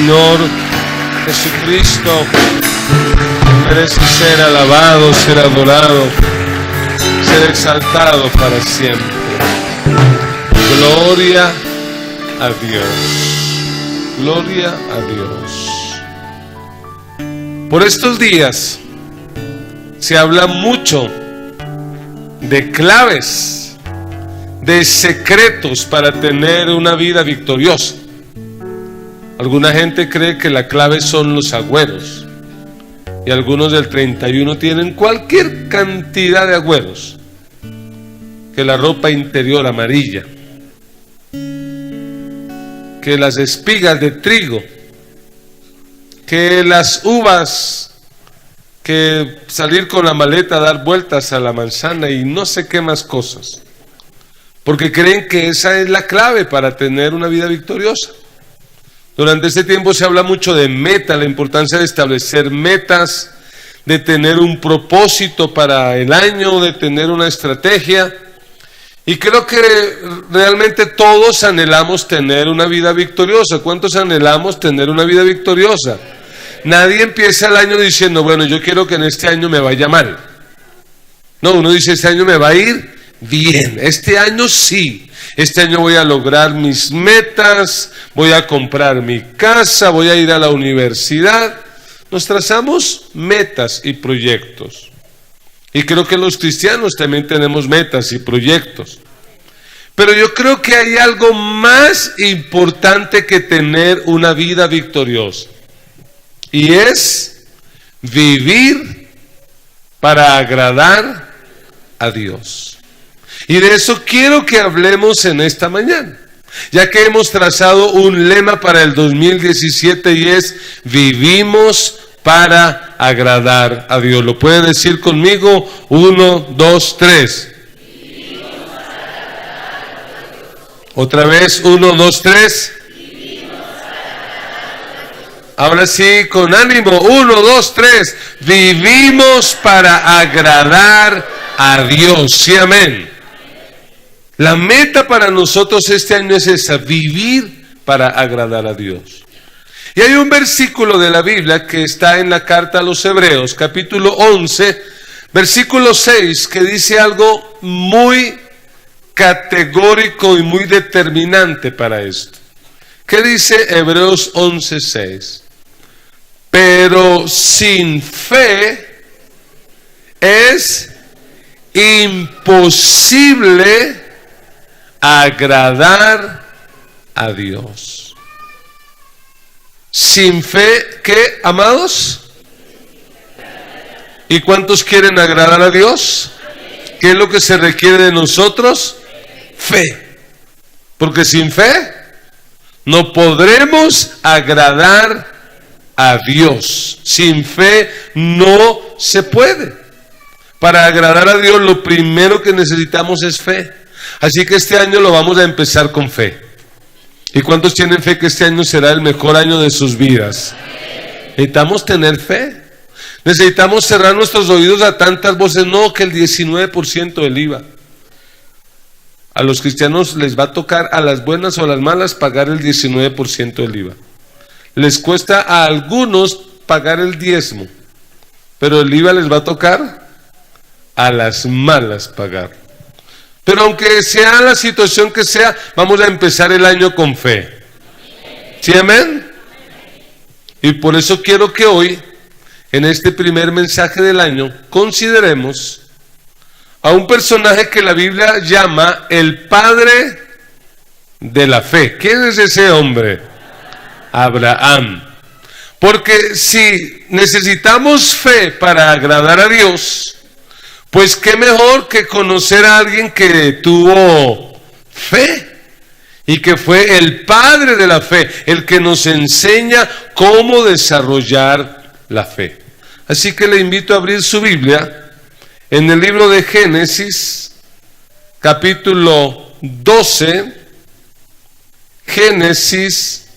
Señor Jesucristo merece ser alabado, ser adorado, ser exaltado para siempre. Gloria a Dios. Gloria a Dios. Por estos días se habla mucho de claves, de secretos para tener una vida victoriosa. Alguna gente cree que la clave son los agüeros, y algunos del 31 tienen cualquier cantidad de agüeros, que la ropa interior amarilla, que las espigas de trigo, que las uvas, que salir con la maleta a dar vueltas a la manzana y no sé qué más cosas, porque creen que esa es la clave para tener una vida victoriosa. Durante este tiempo se habla mucho de meta, la importancia de establecer metas, de tener un propósito para el año, de tener una estrategia. Y creo que realmente todos anhelamos tener una vida victoriosa. ¿Cuántos anhelamos tener una vida victoriosa? Nadie empieza el año diciendo, bueno, yo quiero que en este año me vaya mal. No, uno dice, este año me va a ir bien, este año sí, este año voy a lograr mis metas, voy a comprar mi casa, voy a ir a la universidad. Nos trazamos metas y proyectos. Y creo que los cristianos también tenemos metas y proyectos. Pero yo creo que hay algo más importante que tener una vida victoriosa. Y es vivir para agradar a Dios. Y de eso quiero que hablemos en esta mañana, ya que hemos trazado un lema para el 2017 y es vivimos para agradar a Dios. ¿Lo puede decir conmigo? 1, 2, 3. Otra vez, 1, 2, 3. Ahora sí, con ánimo, 1, 2, 3. Vivimos para agradar a Dios. Sí, amén. La meta para nosotros este año es esa, vivir para agradar a Dios. Y hay un versículo de la Biblia que está en la carta a los Hebreos, capítulo 11, versículo 6, que dice algo muy categórico y muy determinante para esto. ¿Qué dice Hebreos 11, 6? Pero sin fe es imposible agradar a Dios. Sin fe, ¿qué, amados? ¿Y cuántos quieren agradar a Dios? ¿Qué es lo que se requiere de nosotros? Fe. Porque sin fe no podremos agradar a Dios. Sin fe no se puede. Para agradar a Dios lo primero que necesitamos es fe. Así que este año lo vamos a empezar con fe. ¿Y cuántos tienen fe que este año será el mejor año de sus vidas? Necesitamos tener fe. Necesitamos cerrar nuestros oídos a tantas voces. No, que el 19% del IVA. A los cristianos les va a tocar, a las buenas o a las malas, pagar el 19% del IVA. Les cuesta a algunos pagar el diezmo, pero el IVA les va a tocar a las malas pagar. Pero aunque sea la situación que sea, vamos a empezar el año con fe. ¿Sí, amén? Y por eso quiero que hoy, en este primer mensaje del año, consideremos a un personaje que la Biblia llama el padre de la fe. ¿Quién es ese hombre? Abraham. Porque si necesitamos fe para agradar a Dios, pues qué mejor que conocer a alguien que tuvo fe y que fue el padre de la fe, el que nos enseña cómo desarrollar la fe. Así que le invito a abrir su Biblia en el libro de Génesis, capítulo 12, Génesis,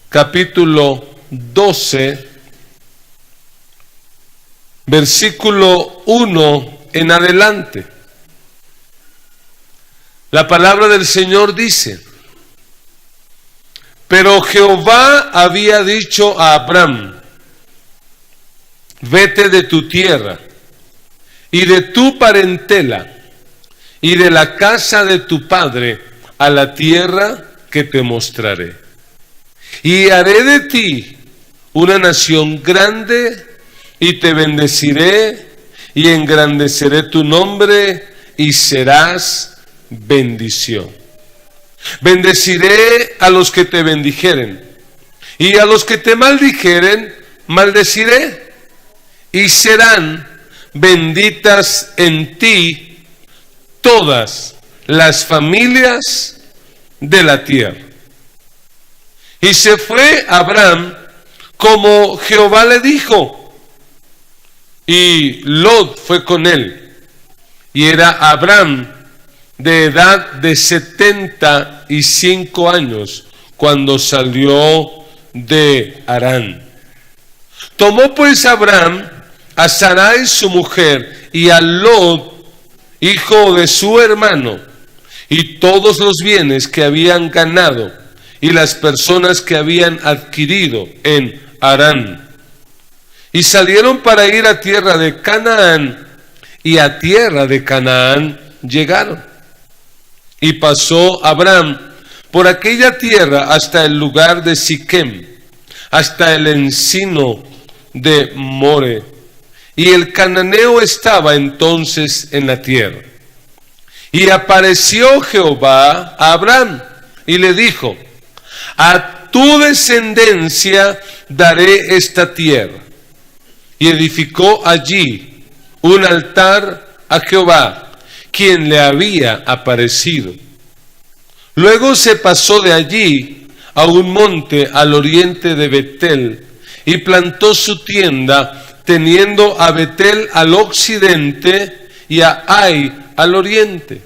capítulo 12, versículo 1 en adelante. La palabra del Señor dice: Pero Jehová había dicho a Abram: vete de tu tierra y de tu parentela y de la casa de tu padre a la tierra que te mostraré. Y haré de ti una nación grande, y te bendeciré, y engrandeceré tu nombre, y serás bendición. Bendeciré a los que te bendijeren, y a los que te maldijeren, maldeciré, y serán benditas en ti todas las familias de la tierra. Y se fue Abram como Jehová le dijo, y Lot fue con él. Y era Abram de edad de 75 años cuando salió de Harán. Tomó pues Abram a Sarai su mujer y a Lot, hijo de su hermano, y todos los bienes que habían ganado y las personas que habían adquirido en Harán. Y salieron para ir a tierra de Canaán, y a tierra de Canaán llegaron. Y pasó Abram por aquella tierra hasta el lugar de Siquem, hasta el encino de More. Y el cananeo estaba entonces en la tierra. Y apareció Jehová a Abram y le dijo: a tu descendencia daré esta tierra. Y edificó allí un altar a Jehová, quien le había aparecido. Luego se pasó de allí a un monte al oriente de Betel, y plantó su tienda, teniendo a Betel al occidente y a Ai al oriente.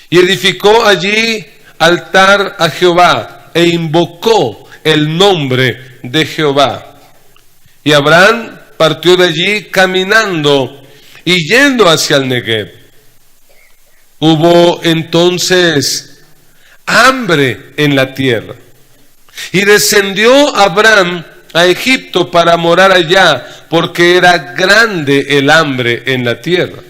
Y edificó allí altar a Jehová, e invocó el nombre de Jehová. Y Abram partió de allí caminando y yendo hacia el Negev. Hubo entonces hambre en la tierra, y descendió Abram a Egipto para morar allá, porque era grande el hambre en la tierra.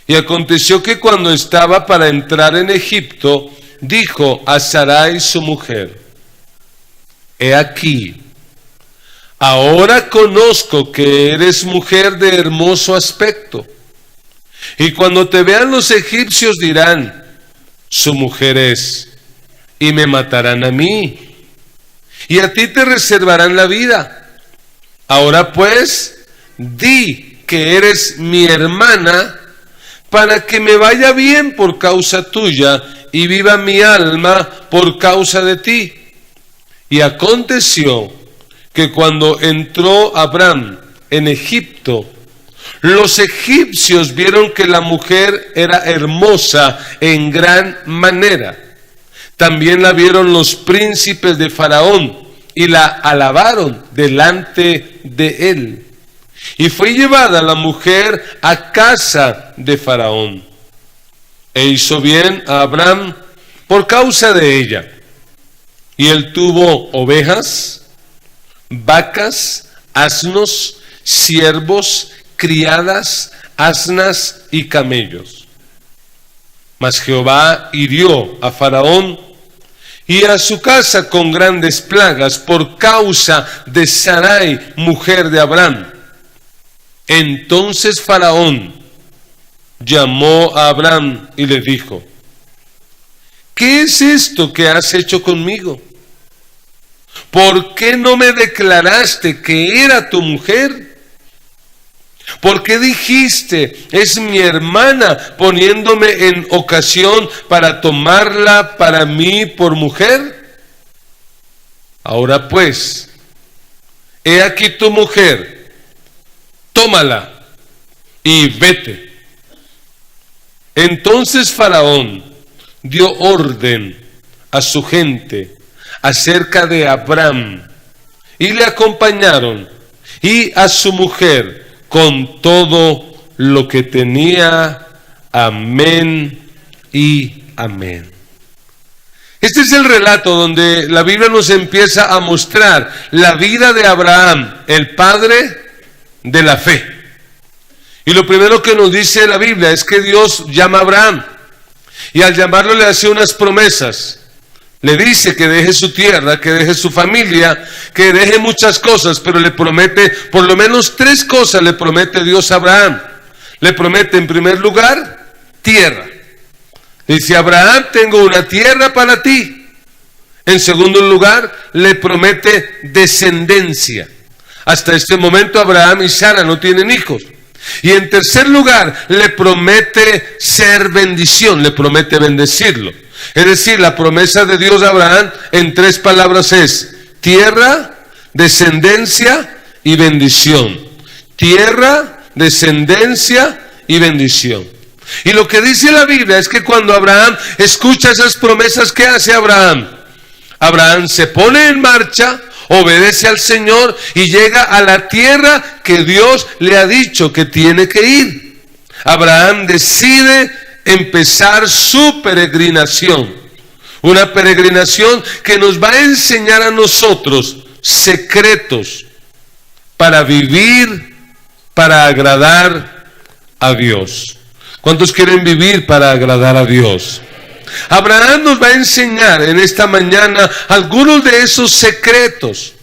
Y aconteció que cuando estaba para entrar en Egipto, dijo a Sarai su mujer: he aquí, ahora conozco que eres mujer de hermoso aspecto, y cuando te vean los egipcios dirán: su mujer es, y me matarán a mí, y a ti te reservarán la vida. Ahora pues, di que eres mi hermana, para que me vaya bien por causa tuya, y viva mi alma por causa de ti. Y aconteció que cuando entró Abram en Egipto, los egipcios vieron que la mujer era hermosa en gran manera. También la vieron los príncipes de Faraón, y la alabaron delante de él. Y fue llevada la mujer a casa de Faraón. E hizo bien a Abram por causa de ella. Y él tuvo ovejas, vacas, asnos, siervos, criadas, asnas y camellos. Mas Jehová hirió a Faraón y a su casa con grandes plagas por causa de Sarai, mujer de Abram. Entonces Faraón llamó a Abram y le dijo: ¿qué es esto que has hecho conmigo? ¿Por qué no me declaraste que era tu mujer? ¿Por qué dijiste: es mi hermana, poniéndome en ocasión para tomarla para mí por mujer? Ahora pues, he aquí tu mujer, tómala y vete. Entonces Faraón dio orden a su gente acerca de Abram, y le acompañaron, y a su mujer, con todo lo que tenía. Amén y amén. Este es el relato donde la Biblia nos empieza a mostrar la vida de Abraham, el padre de la fe. Y lo primero que nos dice la Biblia es que Dios llama a Abraham. Y al llamarlo le hace unas promesas. Le dice que deje su tierra, que deje su familia, que deje muchas cosas, pero le promete, por lo menos 3 cosas le promete Dios a Abraham. Le promete en primer lugar, tierra. Dice: Abraham, tengo una tierra para ti. En segundo lugar, le promete descendencia. Hasta este momento Abraham y Sara no tienen hijos. Y en tercer lugar, le promete ser bendición, le promete bendecirlo. Es decir, la promesa de Dios a Abraham en 3 palabras es tierra, descendencia y bendición. Tierra, descendencia y bendición. Y lo que dice la Biblia es que cuando Abraham escucha esas promesas, ¿qué hace Abraham? Abraham se pone en marcha, obedece al Señor y llega a la tierra que Dios le ha dicho que tiene que ir. Abraham decide empezar su peregrinación. Una peregrinación que nos va a enseñar a nosotros secretos para vivir, para agradar a Dios. ¿Cuántos quieren vivir para agradar a Dios? Abraham nos va a enseñar en esta mañana algunos de esos secretos,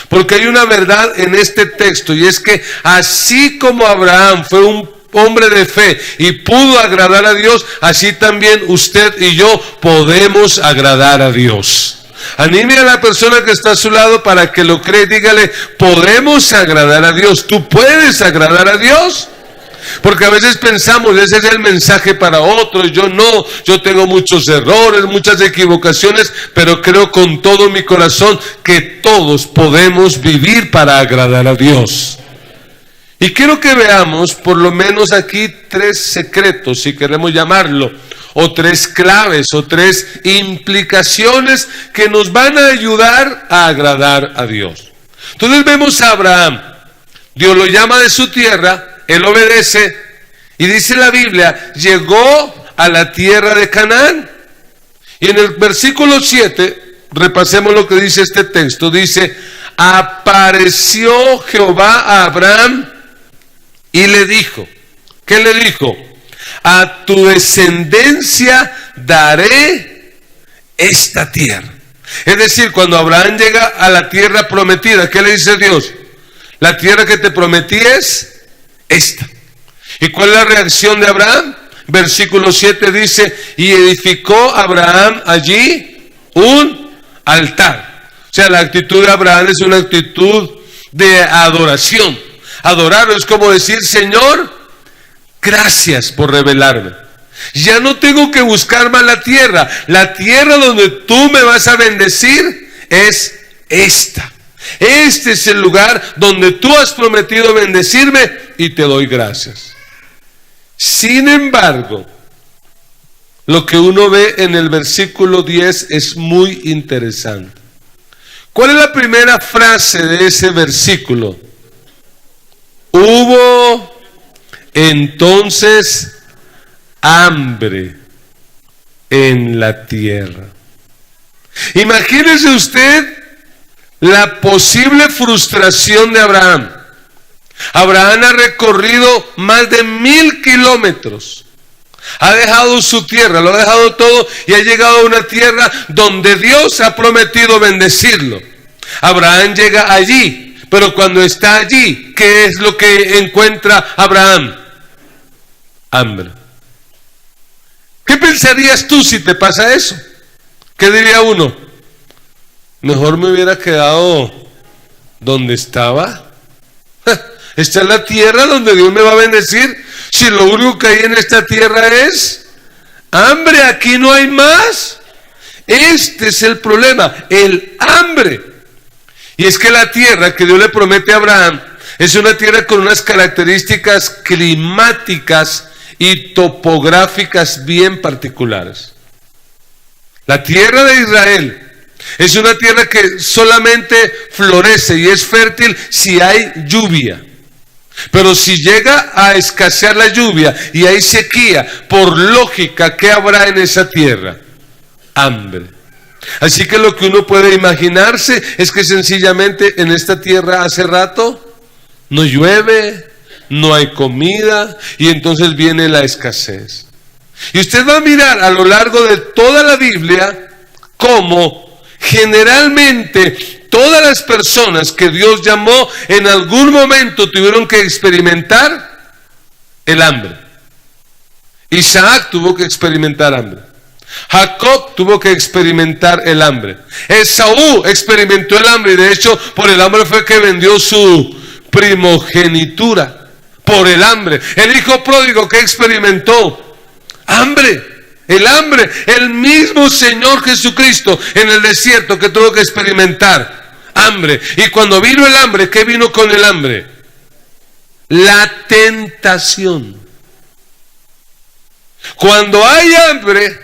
porque hay una verdad en este texto, y es que así como Abraham fue un hombre de fe y pudo agradar a Dios, así también usted y yo podemos agradar a Dios. Anime a la persona que está a su lado para que lo cree, dígale: podemos agradar a Dios. ¿Tú puedes agradar a Dios? Porque a veces pensamos, ese es el mensaje para otros, yo no, yo tengo muchos errores, muchas equivocaciones, pero creo con todo mi corazón que todos podemos vivir para agradar a Dios. Y quiero que veamos por lo menos aquí 3 secretos, si queremos llamarlo, o 3 claves, o 3 implicaciones que nos van a ayudar a agradar a Dios. Entonces vemos a Abraham, Dios lo llama de su tierra, él obedece, y dice la Biblia, llegó a la tierra de Canaán. Y en el versículo 7, repasemos lo que dice este texto, dice: apareció Jehová a Abraham y le dijo, ¿qué le dijo? A tu descendencia daré esta tierra. Es decir, cuando Abraham llega a la tierra prometida, ¿qué le dice Dios? La tierra que te prometí es esta. ¿Y cuál es la reacción de Abraham? Versículo 7 dice: y edificó Abraham allí un altar. O sea, la actitud de Abraham es una actitud de adoración. Adorarlo es como decir: Señor, gracias por revelarme. Ya no tengo que buscar más la tierra. La tierra donde tú me vas a bendecir es esta. Este es el lugar donde tú has prometido bendecirme y te doy gracias. Sin embargo, lo que uno ve en el versículo 10 es muy interesante. ¿Cuál es la primera frase de ese versículo? Hubo entonces hambre en la tierra. Imagínese usted la posible frustración de Abraham. Abraham ha recorrido más de 1000 kilómetros. Ha dejado su tierra, lo ha dejado todo y ha llegado a una tierra donde Dios ha prometido bendecirlo. Abraham llega allí, pero cuando está allí, ¿qué es lo que encuentra Abraham? Hambre. ¿Qué pensarías tú si te pasa eso? ¿Qué diría uno? Mejor me hubiera quedado donde estaba. Esta es la tierra donde Dios me va a bendecir. Si lo único que hay en esta tierra es hambre, aquí no hay más. Este es el problema, el hambre. Y es que la tierra que Dios le promete a Abraham es una tierra con unas características climáticas y topográficas bien particulares. La tierra de Israel es una tierra que solamente florece y es fértil si hay lluvia. Pero si llega a escasear la lluvia y hay sequía, por lógica, ¿qué habrá en esa tierra? Hambre. Así que lo que uno puede imaginarse es que sencillamente en esta tierra hace rato no llueve, no hay comida, y entonces viene la escasez. Y usted va a mirar a lo largo de toda la Biblia cómo generalmente todas las personas que Dios llamó en algún momento tuvieron que experimentar el hambre. Isaac tuvo que experimentar hambre. Jacob tuvo que experimentar el hambre. Esaú experimentó el hambre, y de hecho por el hambre fue que vendió su primogenitura. Por el hambre. El hijo pródigo, que experimentó hambre. El hambre. El mismo Señor Jesucristo en el desierto, que tuvo que experimentar hambre. Y cuando vino el hambre, ¿qué vino con el hambre? La tentación. Cuando hay hambre,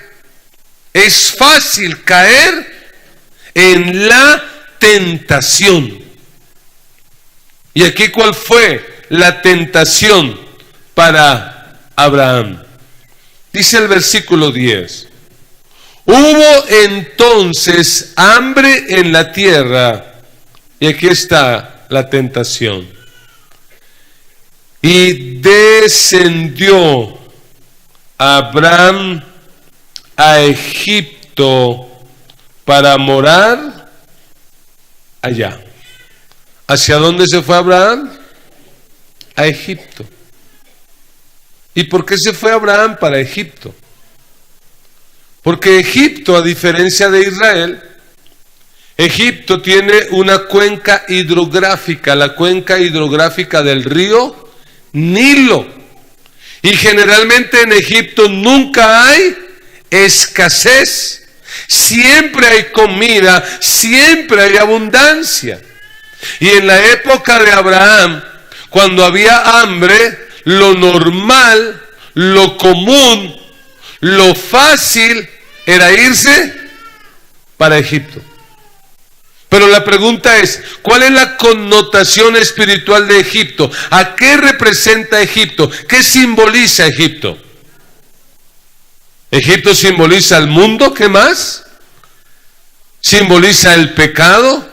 es fácil caer en la tentación. Y aquí, ¿cuál fue la tentación para Abraham? Dice el versículo 10: hubo entonces hambre en la tierra, y aquí está la tentación, y descendió Abraham a Egipto para morar allá. ¿Hacia dónde se fue Abraham? A Egipto. ¿Y por qué se fue Abraham para Egipto? Porque Egipto, a diferencia de Israel, Egipto tiene una cuenca hidrográfica, la cuenca hidrográfica del río Nilo. Y generalmente en Egipto nunca hay escasez, siempre hay comida, siempre hay abundancia. Y en la época de Abraham, cuando había hambre, lo normal, lo común, lo fácil era irse para Egipto. Pero la pregunta es, ¿cuál es la connotación espiritual de Egipto? ¿A qué representa Egipto? ¿Qué simboliza Egipto? Egipto simboliza el mundo, ¿qué más? Simboliza el pecado.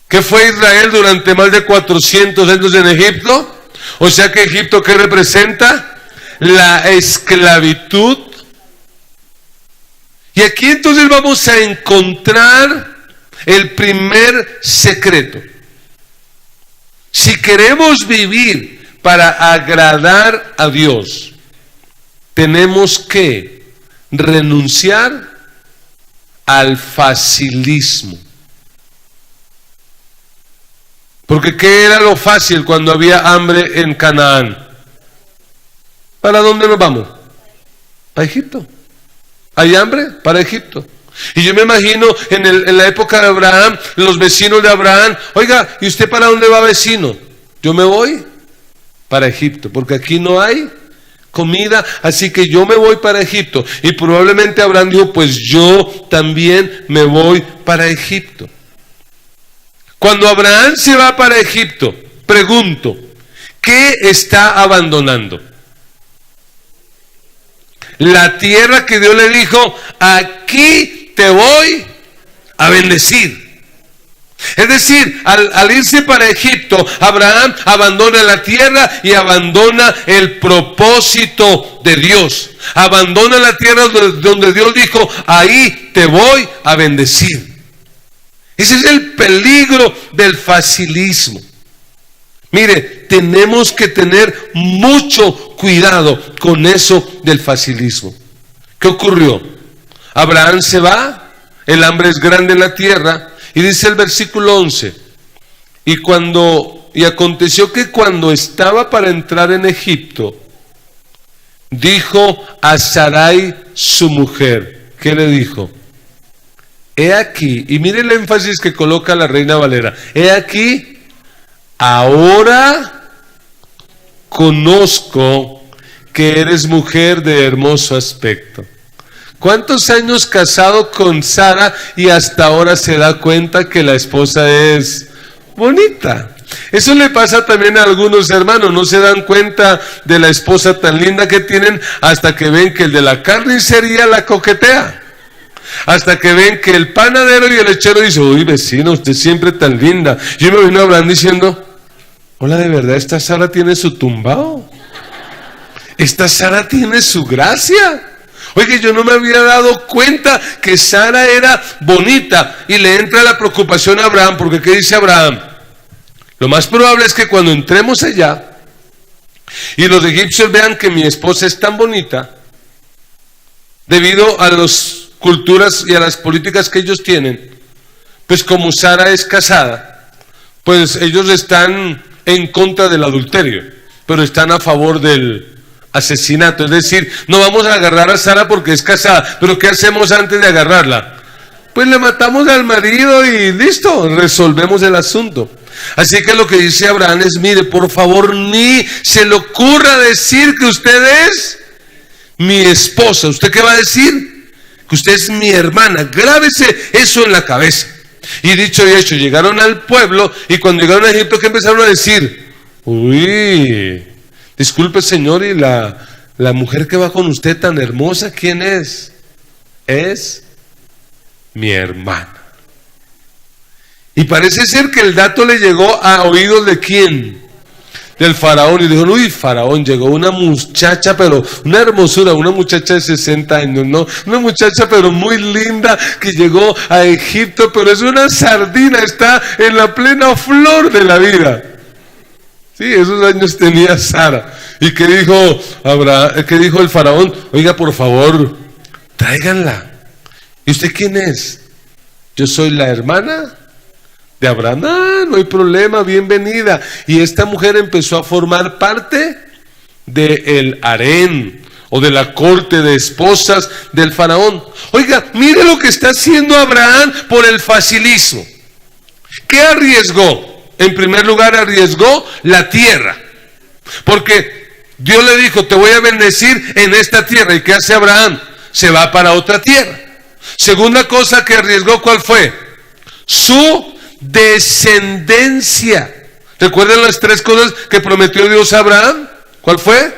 ¿Qué fue Israel durante más de 400 años en Egipto? O sea que Egipto, ¿qué representa? La esclavitud. Y aquí entonces vamos a encontrar el primer secreto. Si queremos vivir para agradar a Dios, tenemos que renunciar al facilismo. Porque ¿qué era lo fácil cuando había hambre en Canaán? ¿Para dónde nos vamos? A Egipto. ¿Hay hambre? Para Egipto. Y yo me imagino en la época de Abraham, los vecinos de Abraham: oiga, ¿y usted para dónde va, vecino? Yo me voy para Egipto, porque aquí no hay comida, así que yo me voy para Egipto. Y probablemente Abraham dijo: pues yo también me voy para Egipto. Cuando Abraham se va para Egipto, pregunto, ¿qué está abandonando? La tierra que Dios le dijo: aquí te voy a bendecir. Es decir, al irse para Egipto, Abraham abandona la tierra y abandona el propósito de Dios. Abandona la tierra donde Dios dijo: ahí te voy a bendecir. Ese es el peligro del facilismo. Mire, tenemos que tener mucho cuidado con eso del facilismo. ¿Qué ocurrió? Abraham se va, el hambre es grande en la tierra, y dice el versículo 11: y aconteció que cuando estaba para entrar en Egipto, dijo a Sarai su mujer. ¿Qué le dijo? He aquí, y mire el énfasis que coloca la Reina Valera: he aquí, ahora conozco que eres mujer de hermoso aspecto. ¿Cuántos años casado con Sara y hasta ahora se da cuenta que la esposa es bonita? Eso le pasa también a algunos hermanos, no se dan cuenta de la esposa tan linda que tienen hasta que ven que el de la carnicería la coquetea. Hasta que ven que el panadero y el lechero dicen, uy vecina, usted siempre tan linda. Yo me vino a Abraham diciendo, hola, de verdad, esta Sara tiene su tumbao. Esta Sara tiene su gracia. Oye, yo no me había dado cuenta que Sara era bonita. Y le entra la preocupación a Abraham, porque ¿qué dice Abraham? Lo más probable es que cuando entremos allá y los egipcios vean que mi esposa es tan bonita, debido a las culturas y a las políticas que ellos tienen, pues como Sara es casada, pues ellos están en contra del adulterio, pero están a favor del asesinato. Es decir, no vamos a agarrar a Sara porque es casada, pero ¿qué hacemos antes de agarrarla? Pues le matamos al marido y listo, resolvemos el asunto. Así que lo que dice Abraham es, mire, por favor, ni se le ocurra decir que usted es mi esposa. ¿Usted qué va a decir? Que usted es mi hermana. Grábese eso en la cabeza. Y dicho y hecho, llegaron al pueblo, y cuando llegaron a Egipto, ¿qué empezaron a decir? Uy, disculpe señor, y la mujer que va con usted tan hermosa, ¿quién es? Es mi hermana. Y parece ser que el dato le llegó a oídos de ¿quién? Del faraón. Y dijo, uy, faraón, llegó una muchacha, pero una hermosura, una muchacha de 60 años, ¿no? Una muchacha pero muy linda, que llegó a Egipto, pero es una sardina, está en la plena flor de la vida. Sí, esos años tenía Sara. ¿Y qué dijo Abraham? ¿Qué dijo el faraón? Oiga, por favor, tráiganla. ¿Y usted quién es? Yo soy la hermana de Abraham. Ah, no hay problema, bienvenida. Y esta mujer empezó a formar parte del harén o de la corte de esposas del faraón. Oiga, mire lo que está haciendo Abraham por el facilismo. ¿Qué arriesgó? En primer lugar, arriesgó la tierra, porque Dios le dijo, te voy a bendecir en esta tierra. ¿Y qué hace Abraham? Se va para otra tierra. Segunda cosa que arriesgó, ¿cuál fue? Su descendencia. ¿Recuerdan las tres cosas que prometió Dios a Abraham? ¿Cuál fue?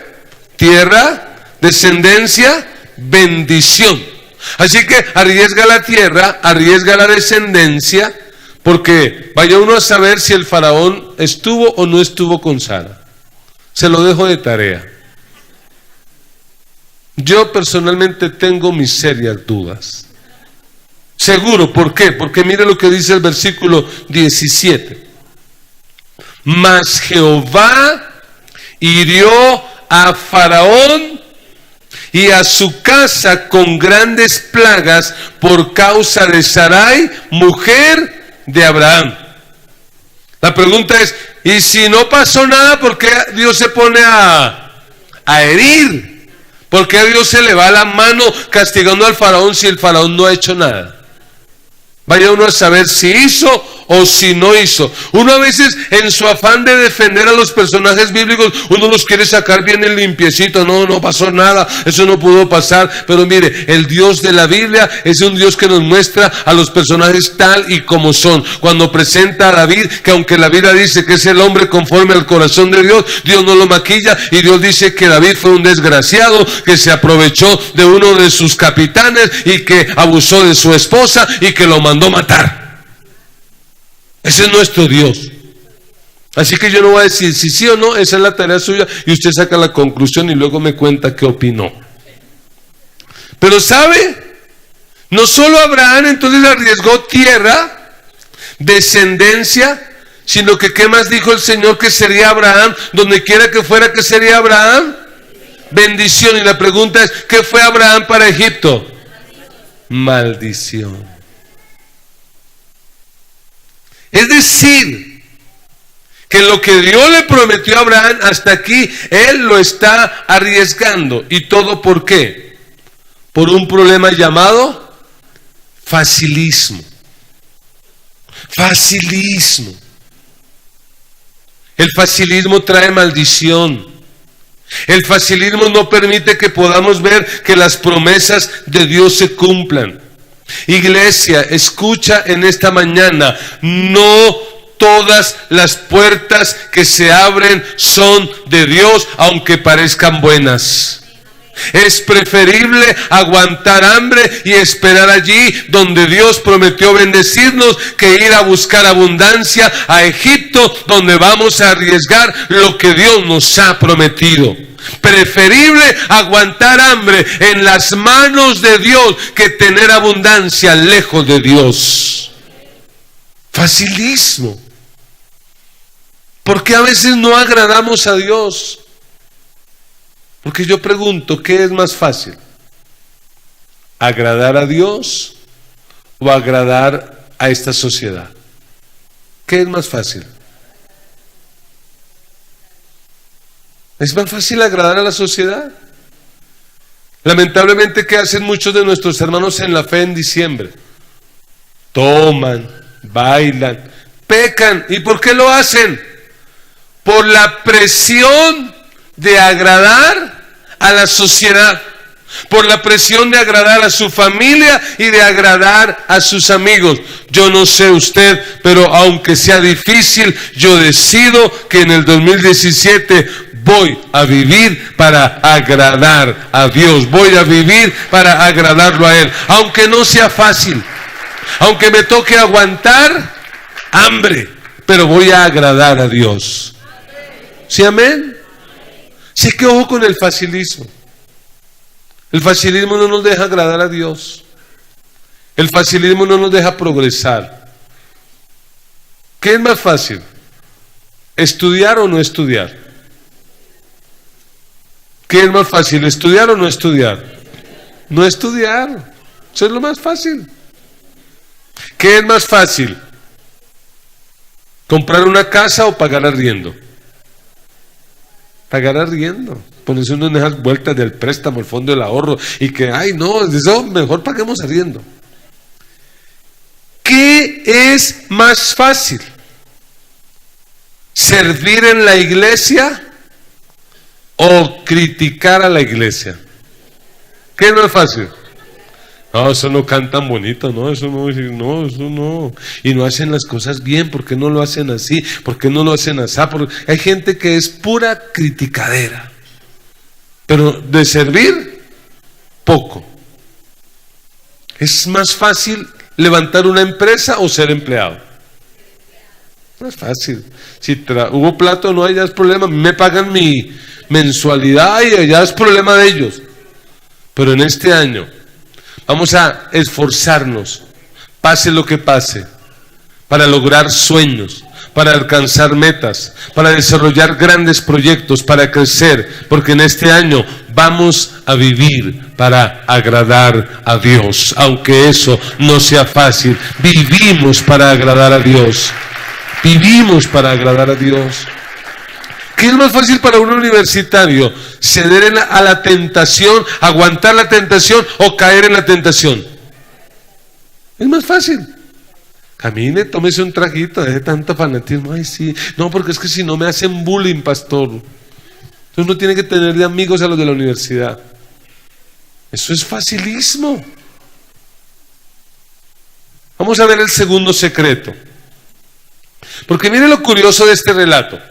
Tierra, descendencia, bendición. Así que arriesga la tierra, arriesga la descendencia, porque vaya uno a saber si el faraón estuvo o no estuvo con Sara. Se lo dejo de tarea. Yo personalmente tengo mis serias dudas. Seguro, ¿por qué? Porque mire lo que dice el versículo 17. Mas Jehová hirió a Faraón y a su casa con grandes plagas por causa de Sarai, mujer de Abraham. La pregunta es, ¿y si no pasó nada, por qué Dios se pone a herir? ¿Por qué a Dios se le va la mano castigando al faraón si el faraón no ha hecho nada? Vaya uno a saber si hizo o si no hizo. Uno a veces, en su afán de defender a los personajes bíblicos, uno los quiere sacar bien el limpiecito. No pasó nada, eso no pudo pasar. Pero mire, el Dios de la Biblia es un Dios que nos muestra a los personajes tal y como son. Cuando presenta a David, que aunque la Biblia dice que es el hombre conforme al corazón de Dios, Dios no lo maquilla, y Dios dice que David fue un desgraciado, que se aprovechó de uno de sus capitanes y que abusó de su esposa y que lo mandó matar. Ese es nuestro Dios. Así que yo no voy a decir si sí o no, esa es la tarea suya, y usted saca la conclusión y luego me cuenta qué opinó. Pero ¿sabe? No solo Abraham entonces arriesgó tierra, descendencia, sino que ¿qué más dijo el Señor que sería Abraham? Donde quiera que fuera, ¿qué sería Abraham? Bendición. Y la pregunta es, ¿qué fue Abraham para Egipto? Maldición. Es decir, que lo que Dios le prometió a Abraham hasta aquí, él lo está arriesgando. ¿Y todo por qué? Por un problema llamado facilismo. Facilismo. El facilismo trae maldición. El facilismo no permite que podamos ver que las promesas de Dios se cumplan. Iglesia, escucha en esta mañana, no todas las puertas que se abren son de Dios, aunque parezcan buenas. Es preferible aguantar hambre y esperar allí donde Dios prometió bendecirnos que ir a buscar abundancia a Egipto, donde vamos a arriesgar lo que Dios nos ha prometido. Preferible aguantar hambre en las manos de Dios que tener abundancia lejos de Dios. Facilismo. ¿Por qué a veces no agradamos a Dios? Porque yo pregunto, ¿qué es más fácil? ¿Agradar a Dios o agradar a esta sociedad? ¿Qué es más fácil? ¿Es más fácil agradar a la sociedad? Lamentablemente, ¿qué hacen muchos de nuestros hermanos en la fe en diciembre? Toman, bailan, pecan. ¿Y por qué lo hacen? Por la presión de agradar a la sociedad, por la presión de agradar a su familia y de agradar a sus amigos. Yo no sé usted, pero aunque sea difícil, yo decido que en el 2017 voy a vivir para agradar a Dios, voy a vivir para agradarlo a Él, aunque no sea fácil, aunque me toque aguantar hambre, pero voy a agradar a Dios. ¿Sí, amén? Sí, que ojo con el facilismo. El facilismo no nos deja agradar a Dios. El facilismo no nos deja progresar. ¿Qué es más fácil? ¿Estudiar o no estudiar? ¿Qué es más fácil? ¿Estudiar o no estudiar? No estudiar. Eso es lo más fácil. ¿Qué es más fácil? ¿Comprar una casa o pagar arriendo? Pagar arriendo. Ponerse uno en esas vueltas del préstamo, el fondo del ahorro, y que, ay no, eso mejor paguemos arriendo. ¿Qué es más fácil? ¿Servir en la iglesia o criticar a la iglesia? ¿Qué es más fácil? No, eso no cantan bonito, no, eso no. Y no hacen las cosas bien, ¿por qué no lo hacen así? ¿Por qué no lo hacen así? Porque hay gente que es pura criticadera, pero de servir, poco. ¿Es más fácil levantar una empresa o ser empleado? No es fácil. Si hubo plato o no, allá es problema. Me pagan mi mensualidad y allá es problema de ellos. Pero en este año vamos a esforzarnos, pase lo que pase, para lograr sueños, para alcanzar metas, para desarrollar grandes proyectos, para crecer, porque en este año vamos a vivir para agradar a Dios, aunque eso no sea fácil. Vivimos para agradar a Dios, vivimos para agradar a Dios. ¿Qué es más fácil para un universitario? ¿Ceder a la tentación, aguantar la tentación o caer en la tentación? Es más fácil. Camine, tómese un traguito, deje tanto fanatismo. Ay, sí. No, porque es que si no me hacen bullying, pastor. Entonces uno tiene que tener de amigos a los de la universidad. Eso es facilismo. Vamos a ver el segundo secreto. Porque mire lo curioso de este relato.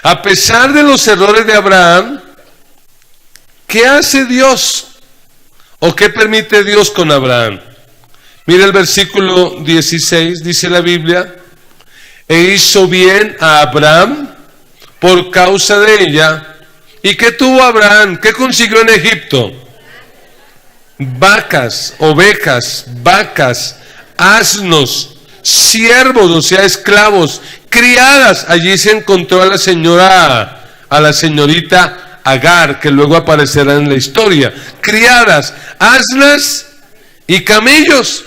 A pesar de los errores de Abraham, ¿qué hace Dios? ¿O qué permite Dios con Abraham? Mira el versículo 16, dice la Biblia: e hizo bien a Abraham por causa de ella. ¿Y qué tuvo Abraham? ¿Qué consiguió en Egipto? Vacas, ovejas, vacas, asnos, siervos, o sea, esclavos, criadas. Allí se encontró a la señorita Agar, que luego aparecerá en la historia. Criadas, asnas y camellos.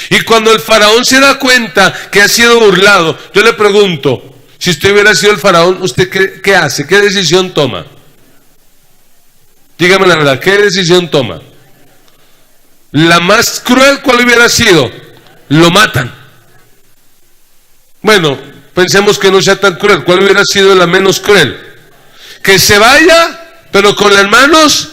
Y cuando el faraón se da cuenta que ha sido burlado, yo le pregunto, si usted hubiera sido el faraón, ¿usted qué hace? ¿Qué decisión toma? Dígame la verdad, ¿qué decisión toma? La más cruel, ¿cuál hubiera sido? Lo matan. Bueno, pensemos que no sea tan cruel. ¿Cuál hubiera sido la menos cruel? Que se vaya, pero con las manos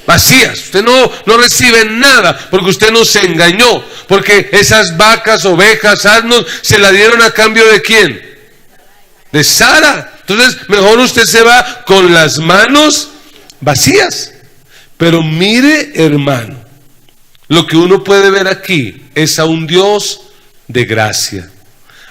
vacías. Usted no recibe nada, porque usted no se engañó, porque esas vacas, ovejas, asnos, se la dieron a cambio ¿de quién? De Sara. Entonces, mejor usted se va con las manos vacías. Pero mire, hermano, lo que uno puede ver aquí es a un Dios de gracia.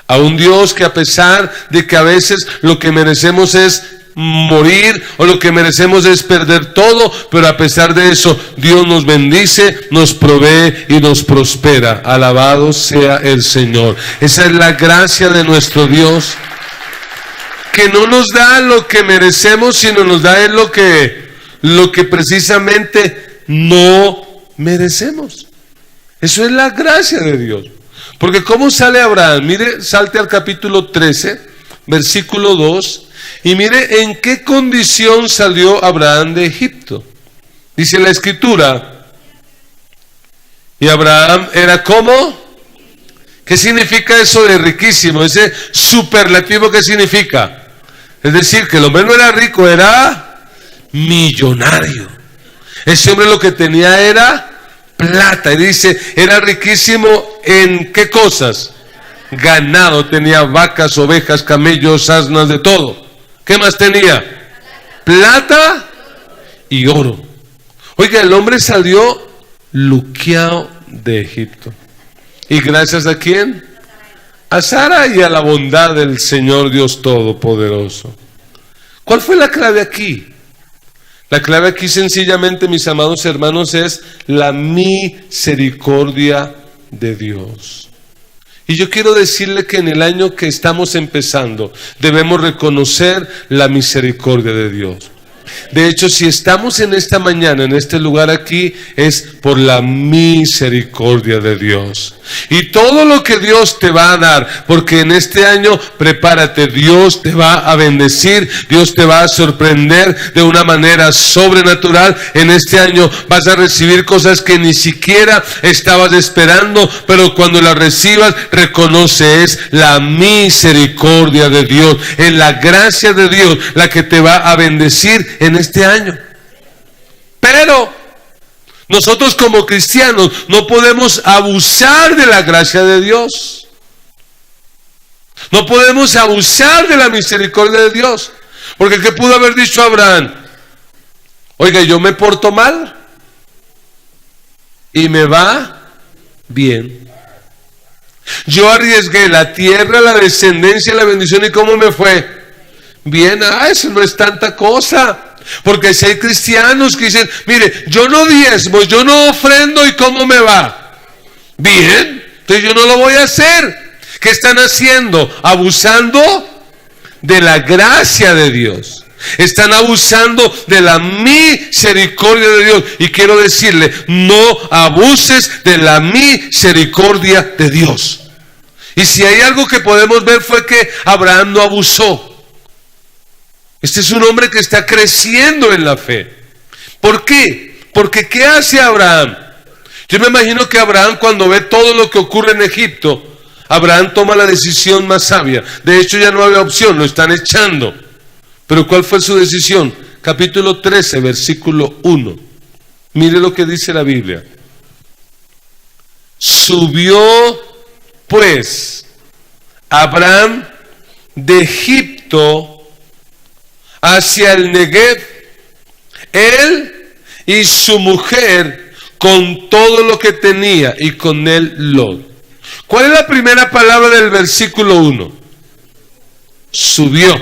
A un Dios que, a pesar de que a veces lo que merecemos es morir o lo que merecemos es perder todo, pero a pesar de eso Dios nos bendice, nos provee y nos prospera. Alabado sea el Señor. Esa es la gracia de nuestro Dios, que no nos da lo que merecemos, sino nos da es lo que precisamente no merecemos. Eso es la gracia de Dios. Porque ¿cómo sale Abraham? Mire, salte al capítulo 13, versículo 2, y mire en qué condición salió Abraham de Egipto. Dice la Escritura, y Abraham era ¿cómo? ¿Qué significa eso de riquísimo? Ese superlativo, ¿qué significa? Es decir, que el hombre no era rico, era millonario. Ese hombre lo que tenía era plata, y dice, era riquísimo en ¿qué cosas? Ganado, tenía vacas, ovejas, camellos, asnas, de todo. ¿Qué más tenía? Plata y oro. Oiga, el hombre salió luqueado de Egipto. ¿Y gracias a quién? A Sara y a la bondad del Señor Dios Todopoderoso. ¿Cuál fue la clave aquí? La clave aquí sencillamente, mis amados hermanos, es la misericordia de Dios. Y yo quiero decirle que en el año que estamos empezando debemos reconocer la misericordia de Dios. De hecho, si estamos en esta mañana, en este lugar aquí, es por la misericordia de Dios. Y todo lo que Dios te va a dar, porque en este año, prepárate, Dios te va a bendecir, Dios te va a sorprender de una manera sobrenatural. En este año vas a recibir cosas que ni siquiera estabas esperando, pero cuando las recibas, reconoce, es la misericordia de Dios, es la gracia de Dios la que te va a bendecir en este año. Pero nosotros como cristianos no podemos abusar de la gracia de Dios. No podemos abusar de la misericordia de Dios. Porque ¿qué pudo haber dicho Abraham? Oiga, yo me porto mal y me va bien. Yo arriesgué la tierra, la descendencia, la bendición, ¿y cómo me fue? Bien. Eso no es tanta cosa. Porque si hay cristianos que dicen, mire, yo no diezmo, yo no ofrendo, ¿y cómo me va? Bien, entonces yo no lo voy a hacer. ¿Qué están haciendo? Abusando de la gracia de Dios. Están abusando de la misericordia de Dios. Y quiero decirle, no abuses de la misericordia de Dios. Y si hay algo que podemos ver fue que Abraham no abusó. Este es un hombre que está creciendo en la fe. ¿Por qué? Porque ¿qué hace Abraham? Yo me imagino que Abraham, cuando ve todo lo que ocurre en Egipto, Abraham toma la decisión más sabia. De hecho, ya no había opción, lo están echando. Pero ¿cuál fue su decisión? Capítulo 13, versículo 1. Mire lo que dice la Biblia. Subió pues Abraham de Egipto hacia el Negev, él y su mujer con todo lo que tenía, y con él Lot. ¿Cuál es la primera palabra del versículo 1? Subió.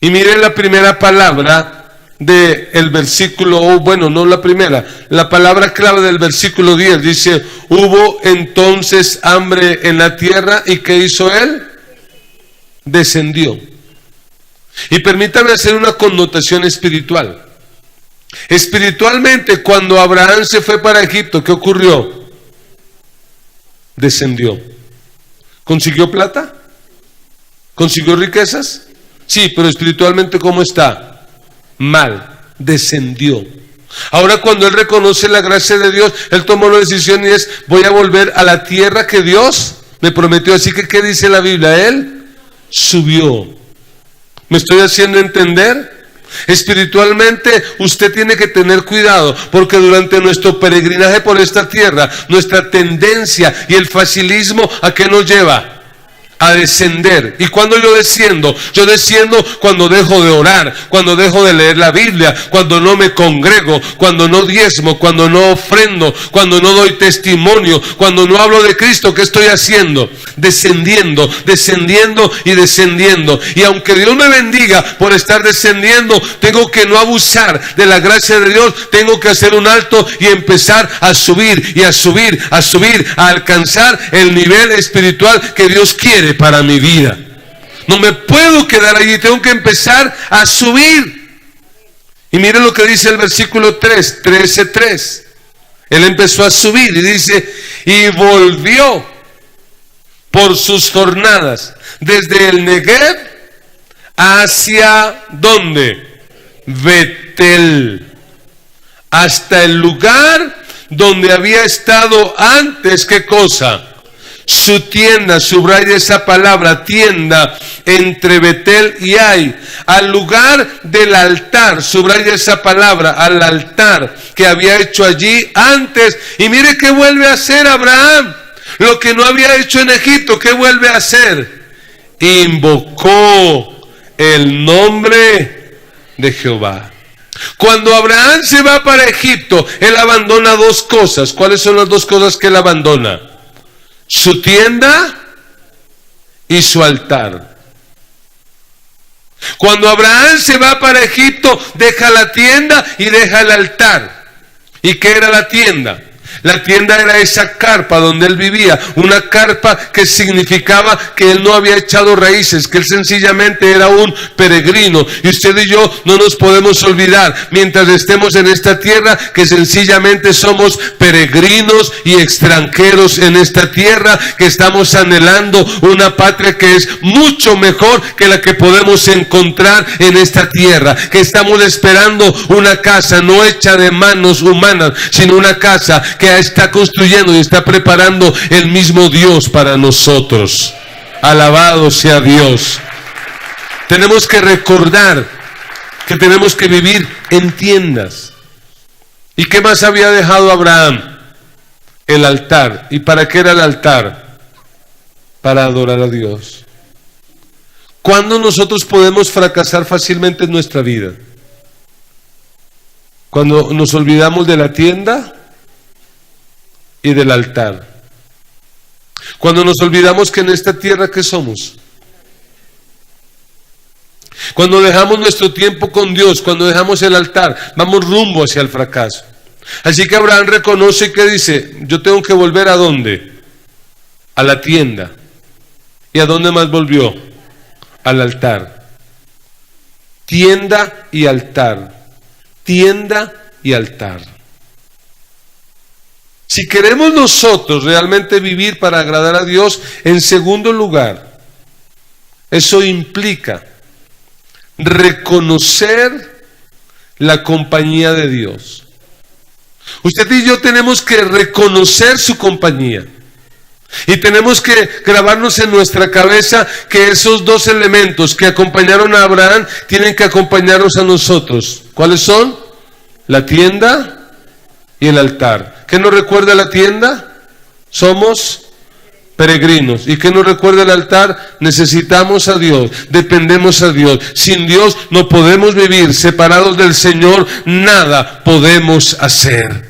Y miren la primera palabra del versículo, bueno, no la primera, la palabra clave del versículo 10 dice, hubo entonces hambre en la tierra, ¿y qué hizo él? Descendió. Y permítame hacer una connotación espiritual. Espiritualmente, cuando Abraham se fue para Egipto, ¿qué ocurrió? Descendió. ¿Consiguió plata? ¿Consiguió riquezas? Sí, pero espiritualmente, ¿cómo está? Mal. Descendió. Ahora, cuando él reconoce la gracia de Dios, él tomó la decisión y es, voy a volver a la tierra que Dios me prometió. Así que, ¿qué dice la Biblia? Él subió. ¿Me estoy haciendo entender? Espiritualmente usted tiene que tener cuidado, porque durante nuestro peregrinaje por esta tierra, nuestra tendencia y el facilismo, ¿a qué nos lleva? a descender. ¿Y cuando yo desciendo? Yo desciendo cuando dejo de orar, cuando dejo de leer la Biblia, cuando no me congrego, cuando no diezmo, cuando no ofrendo, cuando no doy testimonio, cuando no hablo de Cristo. ¿Qué estoy haciendo? Descendiendo, descendiendo y descendiendo. Y aunque Dios me bendiga por estar descendiendo, tengo que no abusar de la gracia de Dios. Tengo que hacer un alto y empezar a subir y a subir, a subir, a alcanzar el nivel espiritual que Dios quiere para mi vida. No me puedo quedar allí, tengo que empezar a subir. Y miren lo que dice el versículo 13:3. Él empezó a subir y dice: y volvió por sus jornadas desde el Negev hacia ¿dónde? Betel, hasta el lugar donde había estado antes. ¿Qué cosa? Su tienda. Subraya esa palabra, tienda, entre Betel y Ai, al lugar del altar. Subraya esa palabra, al altar que había hecho allí antes. Y mire qué vuelve a hacer Abraham, lo que no había hecho en Egipto. ¿Qué vuelve a hacer? Invocó el nombre de Jehová. Cuando Abraham se va para Egipto, él abandona dos cosas. ¿Cuáles son las dos cosas que él abandona? Su tienda y su altar. Cuando Abraham se va para Egipto, deja la tienda y deja el altar. ¿Y qué era la tienda? La tienda era esa carpa donde él vivía, una carpa que significaba que él no había echado raíces, que él sencillamente era un peregrino. Y usted y yo no nos podemos olvidar, mientras estemos en esta tierra, que sencillamente somos peregrinos y extranjeros en esta tierra, que estamos anhelando una patria que es mucho mejor que la que podemos encontrar en esta tierra, que estamos esperando una casa no hecha de manos humanas, sino una casa que está construyendo y está preparando el mismo Dios para nosotros. Alabado sea Dios. Tenemos que recordar que tenemos que vivir en tiendas. ¿Y qué más había dejado Abraham? El altar. ¿Y para qué era el altar? Para adorar a Dios. ¿Cuándo nosotros podemos fracasar fácilmente en nuestra vida? Cuando nos olvidamos de la tienda y del altar. Cuando nos olvidamos que en esta tierra, ¿qué somos? Cuando dejamos nuestro tiempo con Dios, cuando dejamos el altar, vamos rumbo hacia el fracaso. Así que Abraham reconoce que dice: yo tengo que volver ¿a dónde? A la tienda. ¿Y a dónde más volvió? Al altar. Tienda y altar. Tienda y altar. Si queremos nosotros realmente vivir para agradar a Dios, en segundo lugar, eso implica reconocer la compañía de Dios. Usted y yo tenemos que reconocer su compañía. Y tenemos que grabarnos en nuestra cabeza que esos dos elementos que acompañaron a Abraham tienen que acompañarnos a nosotros. ¿Cuáles son? La tienda y el altar. ¿Qué nos recuerda la tienda? Somos peregrinos. ¿Y qué nos recuerda el altar? Necesitamos a Dios, dependemos a Dios. Sin Dios no podemos vivir, separados del Señor nada podemos hacer.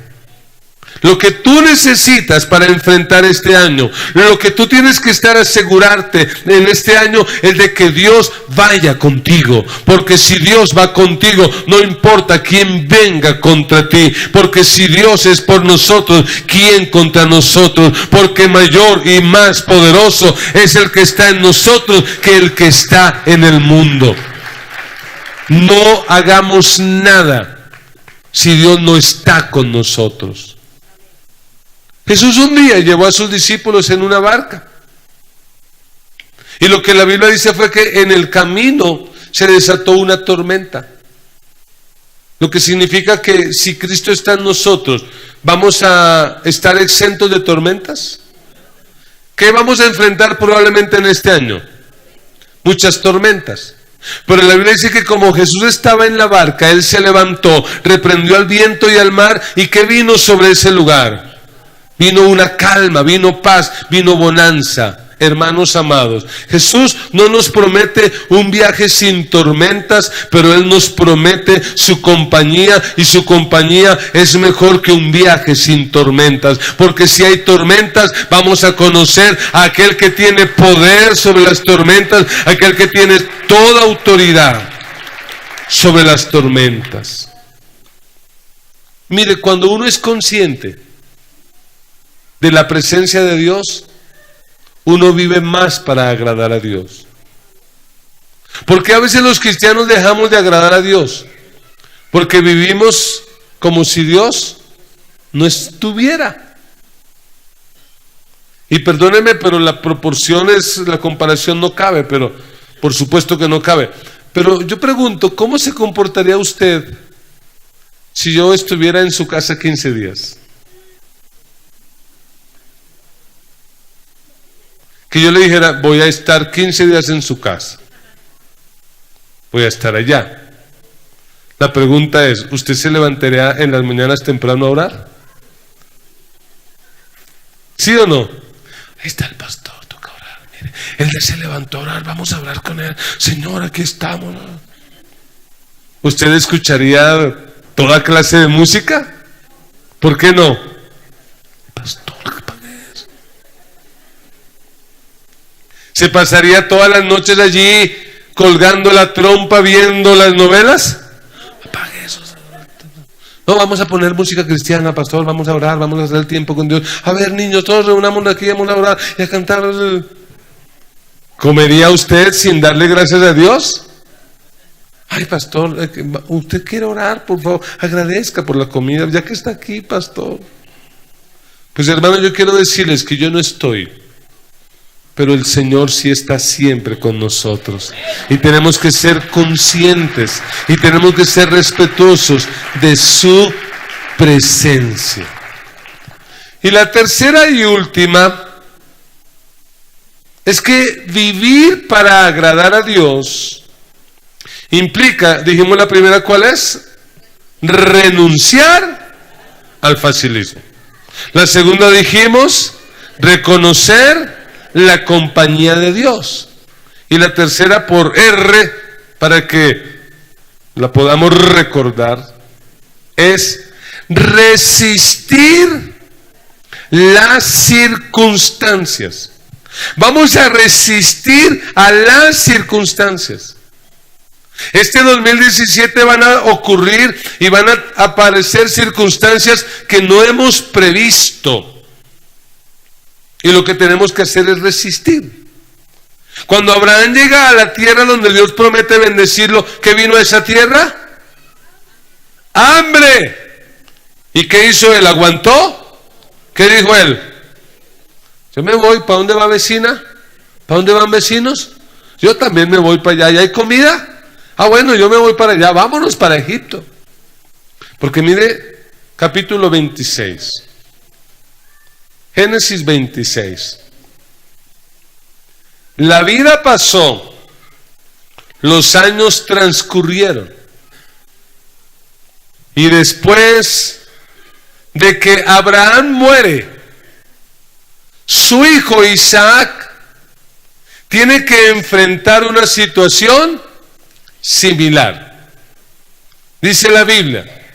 Lo que tú necesitas para enfrentar este año, lo que tú tienes que estar asegurarte en este año es de que Dios vaya contigo. Porque si Dios va contigo, no importa quién venga contra ti. Porque si Dios es por nosotros, ¿quién contra nosotros? Porque mayor y más poderoso es el que está en nosotros que el que está en el mundo. No hagamos nada si Dios no está con nosotros. Jesús un día llevó a sus discípulos en una barca. Y lo que la Biblia dice fue que en el camino se desató una tormenta. Lo que significa que si Cristo está en nosotros, ¿vamos a estar exentos de tormentas? ¿Qué vamos a enfrentar probablemente en este año? Muchas tormentas. Pero la Biblia dice que como Jesús estaba en la barca, Él se levantó, reprendió al viento y al mar. ¿Y qué vino sobre ese lugar? Vino una calma, vino paz, vino bonanza. hermanos amados. Jesús no nos promete un viaje sin tormentas, pero Él nos promete su compañía, y su compañía es mejor que un viaje sin tormentas, porque si hay tormentas vamos a conocer a aquel que tiene poder sobre las tormentas, aquel que tiene toda autoridad sobre las tormentas. Mire, cuando uno es consciente de la presencia de Dios, uno vive más para agradar a Dios. ¿Por qué a veces los cristianos dejamos de agradar a Dios? Porque vivimos como si Dios no estuviera. Y perdónenme, pero la comparación no cabe, pero por supuesto que no cabe. Pero yo pregunto, ¿cómo se comportaría usted si yo estuviera en su casa 15 días? Que yo le dijera, voy a estar 15 días en su casa. Voy a estar allá. La pregunta es, ¿usted se levantaría en las mañanas temprano a orar? ¿Sí o no? Ahí está el pastor, toca orar. Mire, él ya se levantó a orar, vamos a hablar con él. Señor, aquí estamos. ¿Usted escucharía toda clase de música? ¿Por qué no? Pastor, ¿se pasaría todas las noches allí colgando la trompa viendo las novelas? Apague eso. No, vamos a poner música cristiana, pastor, vamos a orar, vamos a hacer el tiempo con Dios. A ver, niños, todos reunámonos aquí, vamos a orar y a cantar. ¿Comería usted sin darle gracias a Dios? Ay, pastor, usted quiere orar, por favor, agradezca por la comida, ya que está aquí, pastor. Pues hermano, yo quiero decirles que yo no estoy, pero el Señor sí está siempre con nosotros. Y tenemos que ser conscientes y tenemos que ser respetuosos de su presencia. Y la tercera y última es que vivir para agradar a Dios implica, dijimos la primera, ¿cuál es? Renunciar al facilismo. La segunda dijimos, reconocer la compañía de Dios. Y la tercera, por R, para que la podamos recordar, es resistir las circunstancias. Vamos a resistir a las circunstancias. Este 2017 van a ocurrir y van a aparecer circunstancias que no hemos previsto. Y lo que tenemos que hacer es resistir. Cuando Abraham llega a la tierra donde Dios promete bendecirlo, ¿qué vino a esa tierra? ¡Hambre! ¿Y qué hizo él? ¿Aguantó? ¿Qué dijo él? Yo me voy. ¿Para dónde va, vecina? ¿Para dónde van, vecinos? Yo también me voy para allá. ¿Ya hay comida? Ah, bueno, yo me voy para allá. Vámonos para Egipto. Porque mire, capítulo 26. Génesis 26. La vida pasó, los años transcurrieron, y después de que Abraham muere, su hijo Isaac tiene que enfrentar una situación similar. Dice la Biblia,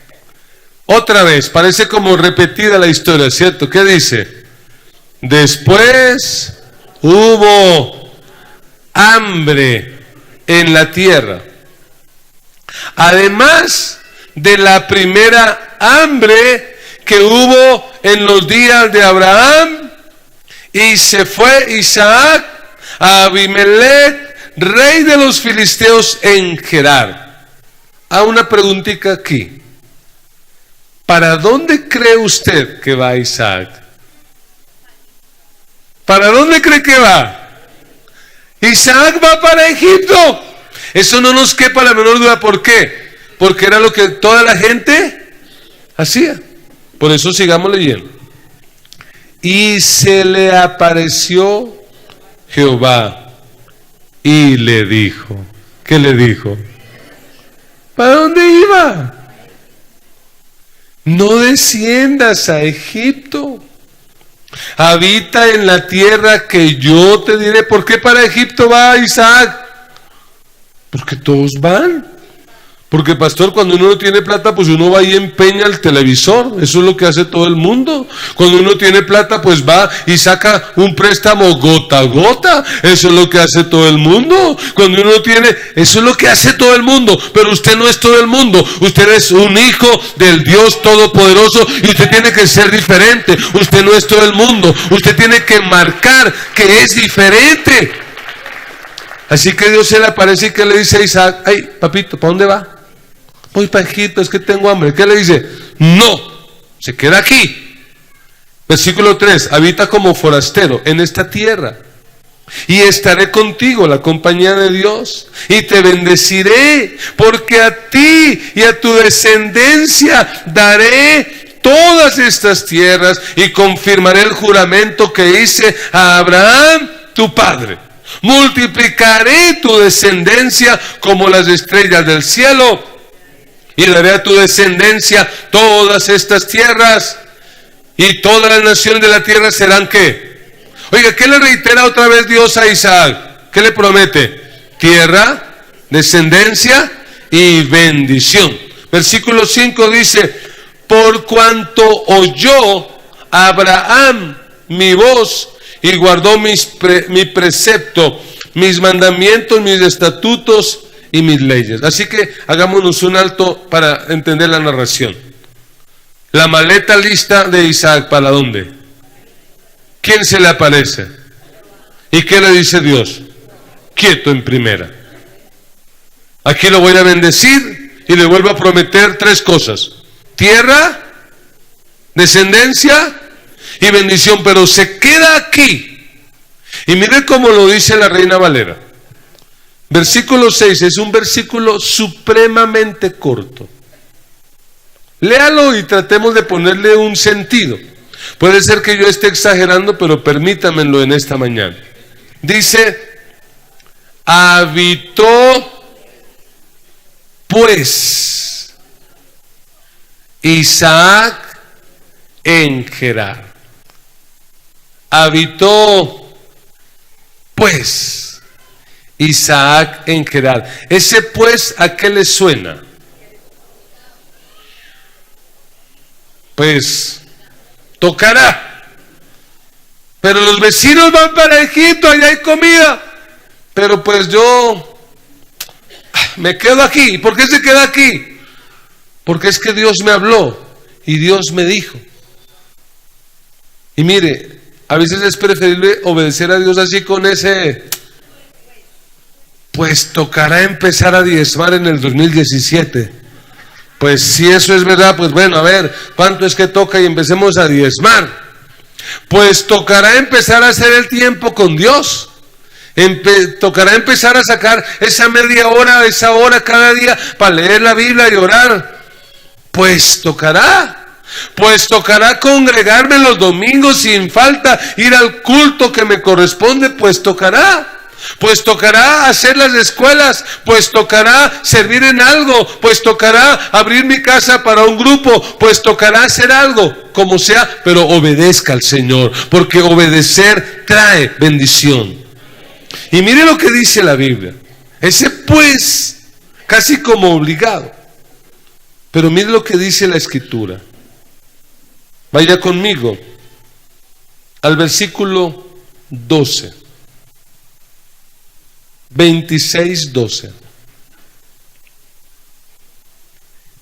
otra vez, parece como repetida la historia, ¿cierto? ¿Qué dice? Después hubo hambre en la tierra, además de la primera hambre que hubo en los días de Abraham, y se fue Isaac a Abimelech, rey de los filisteos, en Gerar. Hago una preguntita aquí. ¿Para dónde cree usted que va Isaac? ¿Para dónde cree que va? Isaac va para Egipto. Eso no nos quepa la menor duda. ¿Por qué? Porque era lo que toda la gente hacía. Por eso sigamos leyendo. Y se le apareció Jehová y le dijo. ¿Qué le dijo? ¿Para dónde iba? No desciendas a Egipto. Habita en la tierra que yo te diré. ¿Por qué para Egipto va Isaac? Porque todos van. Porque, pastor, cuando uno no tiene plata, pues uno va y empeña el televisor. Eso es lo que hace todo el mundo. Cuando uno tiene plata, pues va y saca un préstamo gota a gota. Eso es lo que hace todo el mundo. Cuando uno tiene, eso es lo que hace todo el mundo. Pero usted no es todo el mundo. Usted es un hijo del Dios Todopoderoso y usted tiene que ser diferente. Usted no es todo el mundo. Usted tiene que marcar que es diferente. Así que Dios se le aparece y que le dice a Isaac: ay, papito, ¿para dónde va? Voy para Egipto, es que tengo hambre. ¿Qué le dice? No, se queda aquí. Versículo 3, habita como forastero en esta tierra, y estaré contigo, la compañía de Dios, y te bendeciré, porque a ti y a tu descendencia daré todas estas tierras, y confirmaré el juramento que hice a Abraham, tu padre. Multiplicaré tu descendencia como las estrellas del cielo, y daré a tu descendencia todas estas tierras, y todas las naciones de la tierra serán ¿qué? Oiga, ¿qué le reitera otra vez Dios a Isaac? ¿Qué le promete? Tierra, descendencia y bendición. Versículo 5 dice: por cuanto oyó Abraham mi voz y guardó mi precepto, mis mandamientos, mis estatutos y mis leyes. Así que hagámonos un alto para entender la narración. La maleta lista de Isaac, ¿para dónde? ¿Quién se le aparece? ¿Y qué le dice Dios? Quieto en primera. Aquí lo voy a bendecir y le vuelvo a prometer 3 cosas: tierra, descendencia y bendición. Pero se queda aquí. Y mire cómo lo dice la Reina Valera. Versículo 6 es un versículo supremamente corto. Léalo y tratemos de ponerle un sentido. Puede ser que yo esté exagerando, pero permítamelo en esta mañana. Dice: habitó pues Isaac en Gerar. Habitó pues Isaac en Gerar. Ese pues, ¿a qué le suena? Pues tocará. Pero los vecinos van para Egipto, allá hay comida. Pero pues yo me quedo aquí. ¿Por qué se queda aquí? Porque es que Dios me habló y Dios me dijo. Y mire, a veces es preferible obedecer a Dios así, con ese: pues tocará empezar a diezmar en el 2017. Pues si eso es verdad, pues bueno, a ver, ¿cuánto es que toca? Y empecemos a diezmar. Pues tocará empezar a hacer el tiempo con Dios. Tocará empezar a sacar esa media hora, esa hora cada día para leer la Biblia y orar. Pues tocará congregarme los domingos sin falta, ir al culto que me corresponde. Pues tocará hacer las escuelas, pues tocará servir en algo, pues tocará abrir mi casa para un grupo, pues tocará hacer algo, como sea, pero obedezca al Señor, porque obedecer trae bendición. Y mire lo que dice la Biblia, ese pues, casi como obligado, pero mire lo que dice la Escritura. Vaya conmigo al versículo 12. 26:12.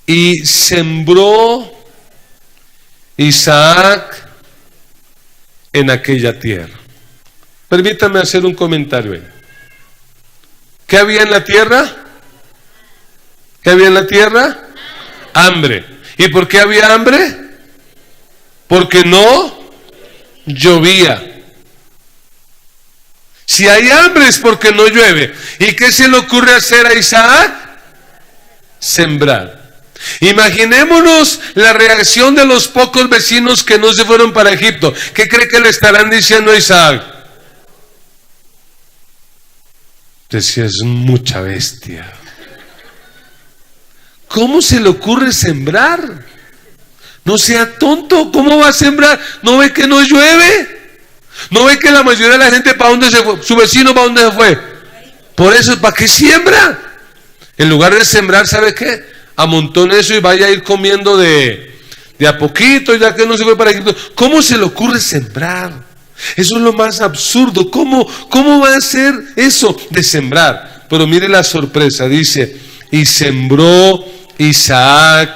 Y sembró Isaac en aquella tierra. Permítame hacer un comentario ahí. ¿Qué había en la tierra? ¿Qué había en la tierra? Hambre. ¿Y por qué había hambre? Porque no llovía. Si hay hambre es porque no llueve. ¿Y qué se le ocurre hacer a Isaac? Sembrar. Imaginémonos la reacción de los pocos vecinos que no se fueron para Egipto. ¿Qué cree que le estarán diciendo a Isaac? Decía: es mucha bestia. ¿Cómo se le ocurre sembrar? No sea tonto, ¿cómo va a sembrar? ¿No ve que no llueve? ¿No ve que la mayoría de la gente para dónde se fue? ¿Su vecino para dónde se fue? Por eso, ¿para qué siembra? En lugar de sembrar, ¿sabe qué? Amontone eso y vaya a ir comiendo de a poquito, ya que no se fue para Egipto. ¿Cómo se le ocurre sembrar? Eso es lo más absurdo. ¿Cómo va a ser eso de sembrar? Pero mire la sorpresa, dice, y sembró Isaac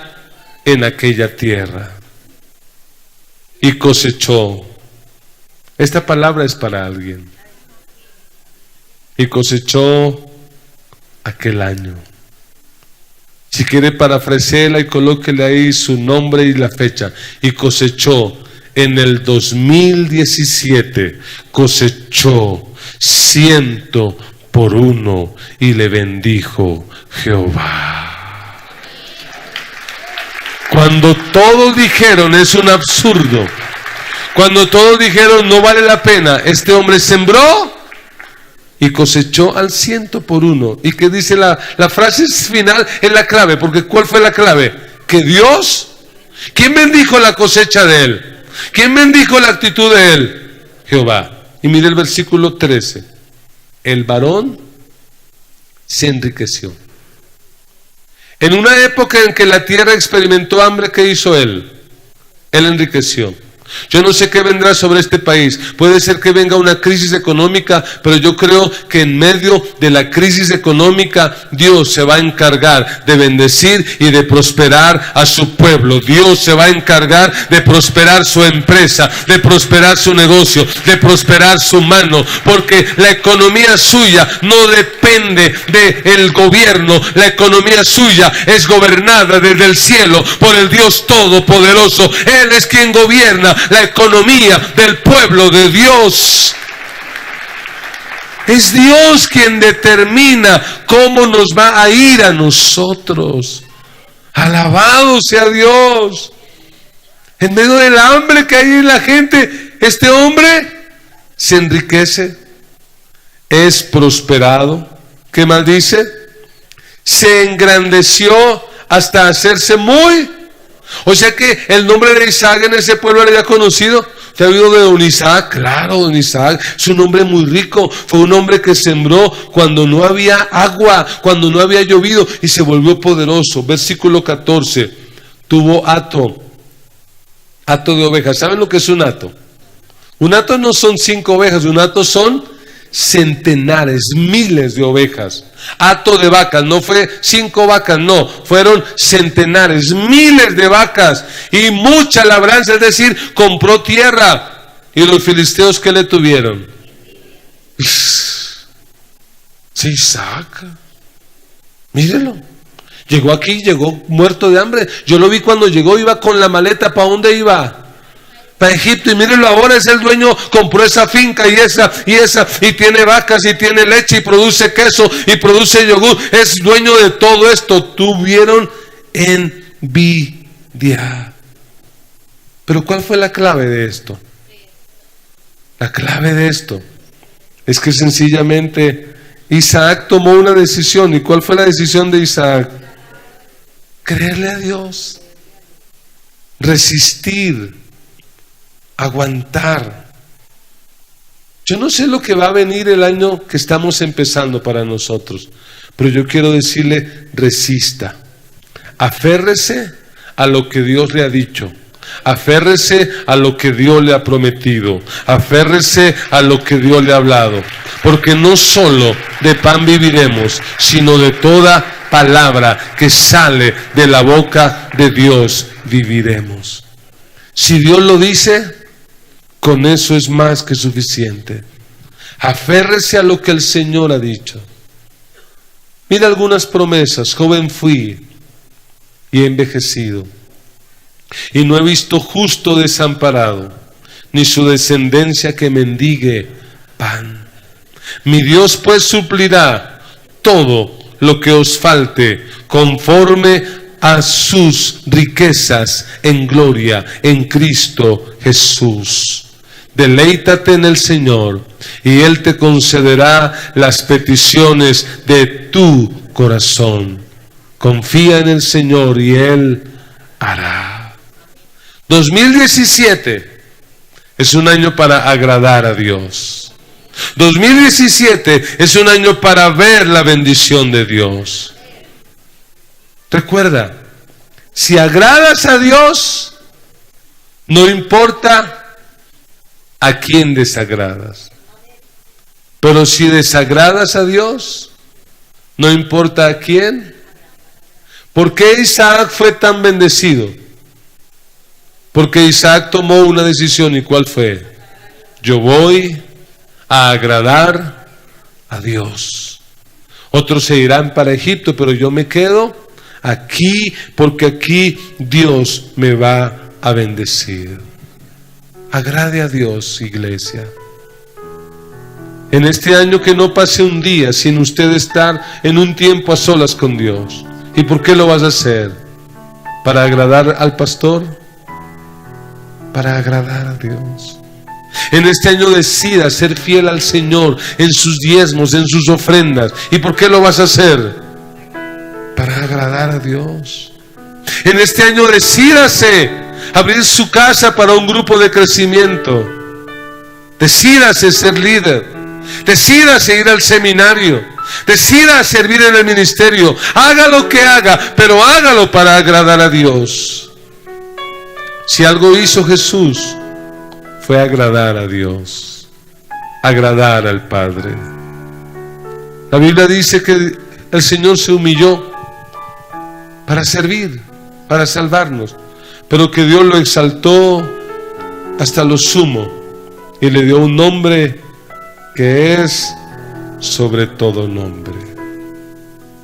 en aquella tierra y cosechó. Esta palabra es para alguien. Y cosechó aquel año. Si quiere parafrasearla y colóquele ahí su nombre y la fecha. Y cosechó en el 2017, cosechó 100 por 1 y le bendijo Jehová. Cuando todos dijeron es un absurdo, cuando todos dijeron no vale la pena, este hombre sembró y cosechó al 100 por 1. ¿Y qué dice la frase final? Es la clave, porque ¿cuál fue la clave? Que Dios, ¿quién bendijo la cosecha de él? ¿Quién bendijo la actitud de él? Jehová. Y mire el versículo 13. El varón se enriqueció. En una época en que la tierra experimentó hambre, ¿qué hizo él? Él enriqueció. Yo no sé qué vendrá sobre este país. Puede ser que venga una crisis económica, pero yo creo que en medio de la crisis económica Dios se va a encargar de bendecir y de prosperar a su pueblo. Dios se va a encargar de prosperar su empresa, de prosperar su negocio, de prosperar su mano, porque la economía suya no depende del gobierno. La economía suya es gobernada desde el cielo por el Dios Todopoderoso. Él es quien gobierna la economía del pueblo de Dios. Es Dios quien determina cómo nos va a ir a nosotros. Alabado sea Dios. En medio del hambre que hay en la gente, este hombre se enriquece, es prosperado. ¿Qué más dice? Se engrandeció hasta hacerse muy. O sea que el nombre de Isaac en ese pueblo era ya conocido. ¿Te ha oído de don Isaac? Claro, don Isaac es un hombre muy rico. Fue un hombre que sembró cuando no había agua, cuando no había llovido, y se volvió poderoso. Versículo 14. Tuvo hato de ovejas. ¿Saben lo que es un hato? Un hato no son 5 ovejas, un hato son centenares, miles de ovejas. Hato de vacas, no fue 5 vacas, no, fueron centenares, miles de vacas y mucha labranza, es decir, compró tierra. Y los filisteos, ¿qué le tuvieron? Sí, Isaac, mírelo, llegó aquí, llegó muerto de hambre. Yo lo vi cuando llegó, iba con la maleta. ¿Para dónde iba? Para Egipto. Y mírenlo ahora, es el dueño, compró esa finca y esa, y tiene vacas y tiene leche y produce queso y produce yogur, es dueño de todo esto. Tuvieron envidia. Pero ¿cuál fue la clave de esto? La clave de esto es que sencillamente Isaac tomó una decisión. ¿Y cuál fue la decisión de Isaac? Creerle a Dios, resistir, aguantar. Yo no sé lo que va a venir el año que estamos empezando para nosotros, pero yo quiero decirle: resista, aférrese a lo que Dios le ha dicho, aférrese a lo que Dios le ha prometido, aférrese a lo que Dios le ha hablado, porque no solo de pan viviremos, sino de toda palabra que sale de la boca de Dios viviremos. Si Dios lo dice, con eso es más que suficiente. Aférrese a lo que el Señor ha dicho. Mira algunas promesas: joven fui y he envejecido, y no he visto justo desamparado, ni su descendencia que mendigue pan. Mi Dios pues suplirá todo lo que os falte, conforme a sus riquezas en gloria en Cristo Jesús. Deleítate en el Señor y Él te concederá las peticiones de tu corazón. Confía en el Señor y Él hará. 2017 es un año para agradar a Dios. 2017 es un año para ver la bendición de Dios. Recuerda, si agradas a Dios, no importa a quién desagradas. Pero si desagradas a Dios, no importa a quién. ¿Por qué Isaac fue tan bendecido? Porque Isaac tomó una decisión. ¿Y cuál fue? Yo voy a agradar a Dios. Otros se irán para Egipto, pero yo me quedo aquí, porque aquí Dios me va a bendecir. Agrade a Dios, iglesia. En este año que no pase un día sin usted estar en un tiempo a solas con Dios. ¿Y por qué lo vas a hacer? ¿Para agradar al pastor? Para agradar a Dios. En este año decida ser fiel al Señor en sus diezmos, en sus ofrendas. ¿Y por qué lo vas a hacer? Para agradar a Dios. En este año decídase abrir su casa para un grupo de crecimiento. Decídase ser líder. Decídase ir al seminario. Decida servir en el ministerio. Haga lo que haga, pero hágalo para agradar a Dios. Si algo hizo Jesús, fue agradar a Dios, agradar al Padre. La Biblia dice que el Señor se humilló para servir, para salvarnos, pero que Dios lo exaltó hasta lo sumo y le dio un nombre que es sobre todo nombre.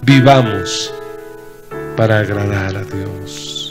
Vivamos para agradar a Dios.